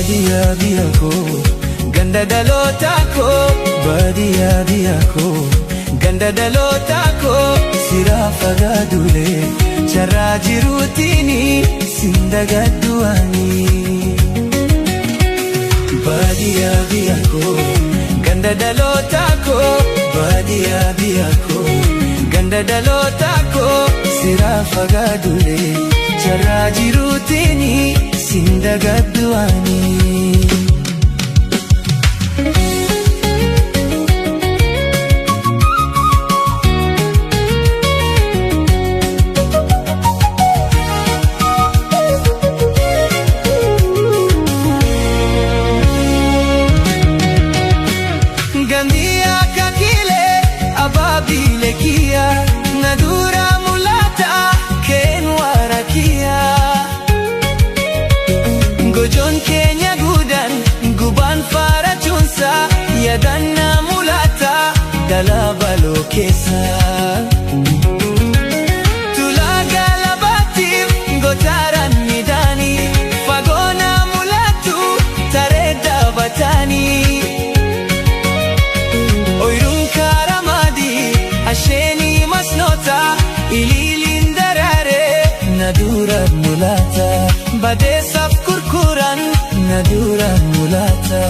baadiyyaa biyya koo ganda dhalootaa koo baadiyyaa biyya koo ganda dhalootaa koo siraa fagaadulee carraa jiruutiini sin dagaddu ani. Baadiyyaa biyya koo ganda dhalootaa koo baadiyyaa biyya koo ganda dhalootaa koo siraa fagaadulee carraa jiruutiini sin dagaddu ani. Gandia kakile ababile kia nadura mulata ken warakia gojon kenya gudan guban farachunsa yadanna mulata dalabalo kesa tulaga labati gotaran midani fagona mulatu tareda batani asheni masnota ililin darare nadura mulata badesaf kurkuran nadura mulata.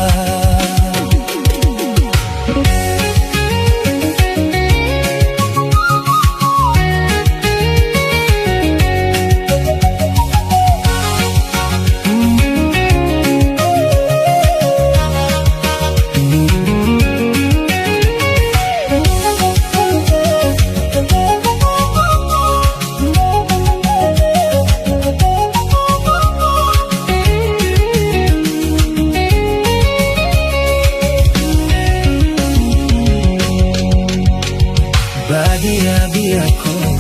Baadiyyaa biyya koo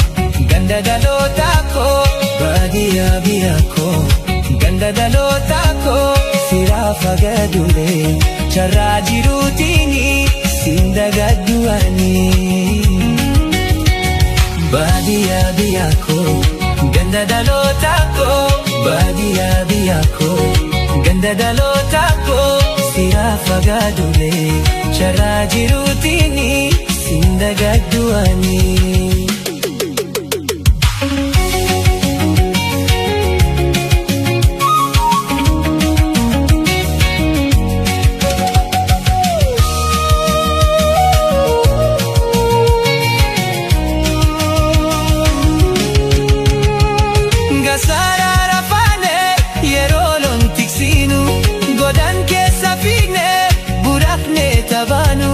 ganda dhalootaa koo baadiyyaa biyya koo ganda dhalootaa koo siraa fagaadulee carraa jiruutiini sin dagaddu ani. Baadiyyaa biyya koo ganda dhalootaa koo baadiyyaa biyya koo ganda dhalootaa koo siraa fagaadulee carraa jiruutiini sin dagaddu ani. Gasara rafane yeroo loon tiksinu godan keessa fiigne buraqne tabaanu.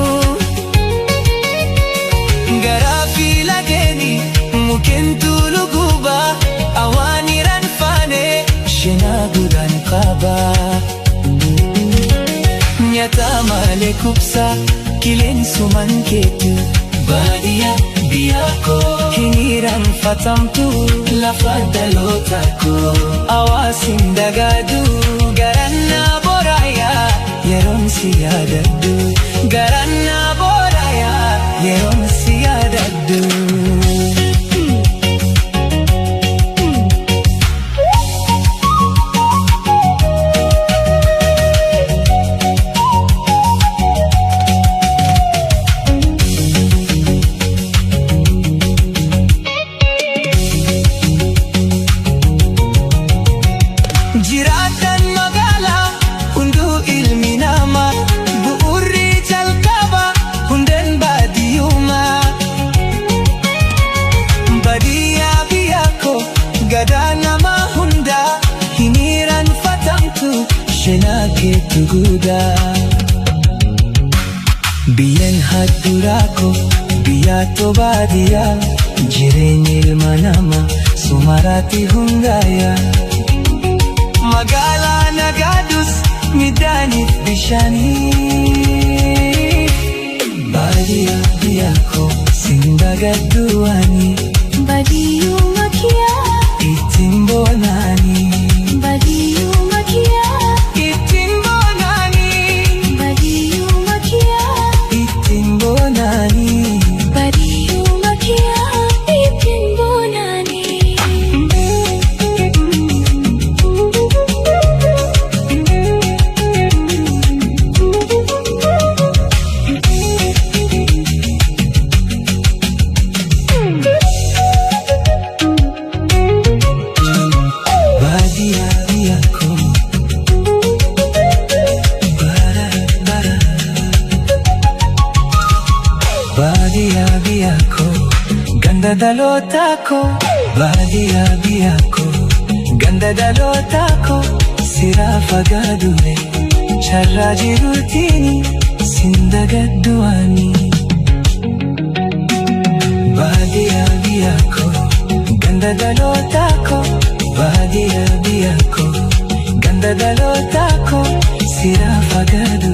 Garafi lageni mukentu luguba awani ranfane shena gudan qaba nyata male kupsa kilen suman ketu baadiyyaa biyya koo hiniran fatamtu lafa dhalootaa koo awaasin dagadu garanna boraya yeroon si yaadaddu garanna boraya yeroon si yaadaddu. Jiraatan magala hundu ilmi nama bu'urri jalqaba hunden baadiyyuma. Baadiyyaa biyya koo gadaa nama hunda hiniran fatamtu shenaa keetu gudaa. Biyyan hadduraa koo biyyaa too baadiyyaa jireenya ilma namaa sumaraatti hundaaya. Magala nagadus midaanif bishaanii baadiyyaa biyya koo sin dagaddu ani. Baadiyyuma kiyaa ittiin boonani baadiyyuma kiyaa ittiin boonani baadiyyuma kiyaa ittiin boonani baadiyyuma kiyaa ittiin boonani. biyya koo ganda dhalootaa koo baadiyyaa biyya koo ganda dhalootaa koo siraa fagaadhume carraa jiruutiini sindagaddu ani. Baadiyyaa biyya koo ganda dhalootaa koo baadiyyaa biyya koo ganda dhalootaa koo siraa fagaadhume